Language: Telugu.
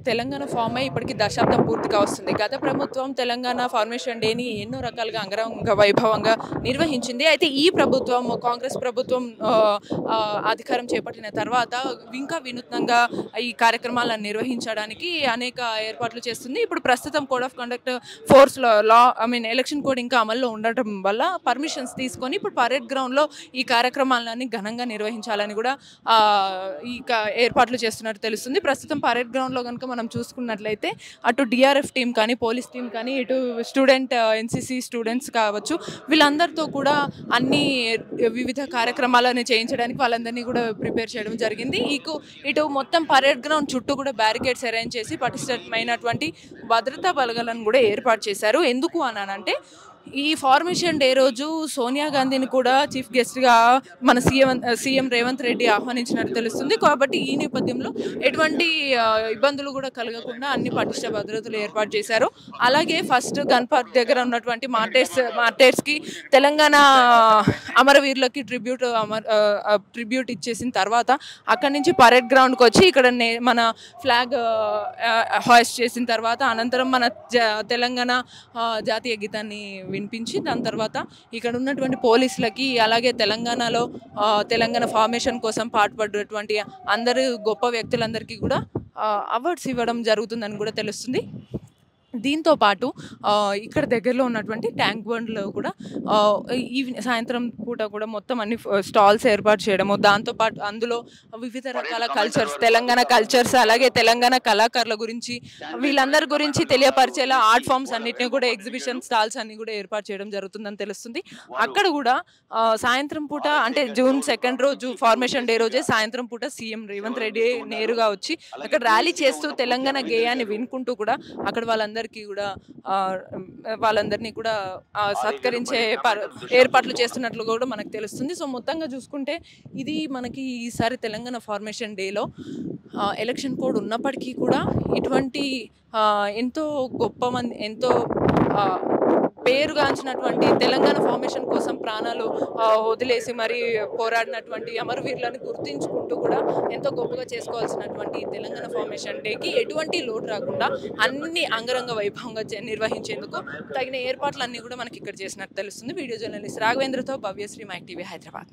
తెలంగాణ ఫామ్ అయ్యి ఇప్పటికి దశాబ్దం పూర్తిగా వస్తుంది. గత ప్రభుత్వం తెలంగాణ ఫార్మేషన్ డేని ఎన్నో రకాలుగా అంగరంగ వైభవంగా నిర్వహించింది. అయితే ఈ ప్రభుత్వం కాంగ్రెస్ ప్రభుత్వం అధికారం చేపట్టిన తర్వాత ఇంకా వినూత్నంగా ఈ కార్యక్రమాలను నిర్వహించడానికి అనేక ఏర్పాట్లు చేస్తుంది. ఇప్పుడు ప్రస్తుతం కోడ్ ఆఫ్ కండక్ట్ ఫోర్స్‌లో ఎలక్షన్ కోడ్ ఇంకా అమల్లో ఉండటం వల్ల పర్మిషన్స్ తీసుకొని ఇప్పుడు పరేడ్ గ్రౌండ్‌లో ఈ కార్యక్రమాలన్నీ ఘనంగా నిర్వహించాలని కూడా ఈ ఏర్పాట్లు చేస్తున్నట్టు తెలుస్తుంది. ప్రస్తుతం పరేడ్ గ్రౌండ్‌లో గనుక మనం చూసుకున్నట్లయితే అటు డిఆర్ఎఫ్ టీమ్ కానీ, పోలీస్ టీమ్ కానీ, ఇటు ఎన్‌సీసీ స్టూడెంట్స్ కావచ్చు, వీళ్ళందరితో కూడా అన్ని వివిధ కార్యక్రమాలను చేయించడానికి వాళ్ళందరినీ కూడా ప్రిపేర్ చేయడం జరిగింది. ఇటు మొత్తం పరేడ్ గ్రౌండ్ చుట్టూ కూడా బ్యారికేడ్స్ అరేంజ్ చేసి పటిష్టమైనటువంటి భద్రతా బలగాలను కూడా ఏర్పాటు చేశారు. ఎందుకు అనంటే ఈ ఫార్మేషన్ డే రోజు సోనియా గాంధీని కూడా చీఫ్ గెస్ట్‌గా మన సీఎం రేవంత్ రెడ్డి ఆహ్వానించినట్టు తెలుస్తుంది. కాబట్టి ఈ నేపథ్యంలో ఎటువంటి ఇబ్బందులు కూడా కలగకుండా అన్ని పటిష్ట భద్రతలు ఏర్పాటు చేశారు. అలాగే ఫస్ట్ గన్ పార్క్ దగ్గర ఉన్నటువంటి మార్టైర్స్‌కి తెలంగాణ అమరవీరులకి ట్రిబ్యూట్ ఇచ్చేసిన తర్వాత అక్కడి నుంచి పరేడ్ గ్రౌండ్‌కి వచ్చి ఇక్కడ మన ఫ్లాగ్ హాయిస్ట్ చేసిన తర్వాత అనంతరం మన తెలంగాణ జాతీయ గీతాన్ని వినిపించి దాని తర్వాత ఇక్కడ ఉన్నటువంటి పోలీసులకి, అలాగే తెలంగాణలో తెలంగాణ ఫార్మేషన్ కోసం పాటుపడినటువంటి అందరూ గొప్ప వ్యక్తులందరికీ కూడా అవార్డ్స్ ఇవ్వడం జరుగుతుందని కూడా తెలుస్తుంది. దీంతో పాటు ఇక్కడ దగ్గరలో ఉన్నటువంటి ట్యాంక్ బండ్లో కూడా సాయంత్రం పూట కూడా మొత్తం అన్ని స్టాల్స్ ఏర్పాటు చేయడము, దాంతోపాటు అందులో వివిధ రకాల కల్చర్స్, తెలంగాణ కల్చర్స్, అలాగే తెలంగాణ కళాకారుల గురించి వీళ్ళందరి గురించి తెలియపరిచేలా ఆర్ట్ ఫామ్స్ అన్నిటిని కూడా ఎగ్జిబిషన్ స్టాల్స్ అన్ని కూడా ఏర్పాటు చేయడం జరుగుతుందని తెలుస్తుంది. అక్కడ కూడా సాయంత్రం పూట అంటే జూన్ 2 రోజు ఫార్మేషన్ డే రోజే సాయంత్రం పూట సీఎం రేవంత్ రెడ్డి నేరుగా వచ్చి అక్కడ ర్యాలీ చేస్తూ తెలంగాణ గేయాన్ని వినుకుంటూ కూడా అక్కడ వాళ్ళందరినీ కూడా సత్కరించే ఏర్పాట్లు చేస్తున్నట్లు కూడా మనకు తెలుస్తుంది. సో మొత్తంగా చూసుకుంటే ఇది మనకి ఈసారి తెలంగాణ ఫార్మేషన్ డేలో ఎలక్షన్ కోడ్ ఉన్నప్పటికీ కూడా ఇటువంటి ఎంతో పేరుగాంచినటువంటి తెలంగాణ ఫార్మేషన్ కోసం ప్రాణాలు వదిలేసి మరి పోరాడినటువంటి అమరవీరులను గుర్తించుకుంటూ కూడా ఎంతో గొప్పగా చేసుకోవాల్సినటువంటి తెలంగాణ ఫార్మేషన్ డేకి ఎటువంటి లోటు రాకుండా అన్ని అంగరంగ వైభవంగా నిర్వహించేందుకు తగిన ఏర్పాట్లన్నీ కూడా మనకి ఇక్కడ చేసినట్టు తెలుస్తుంది. వీడియో జర్నలిస్ట్ రాఘవేంద్రతో భవ్యశ్రీ, మైక్ టీవీ, హైదరాబాద్.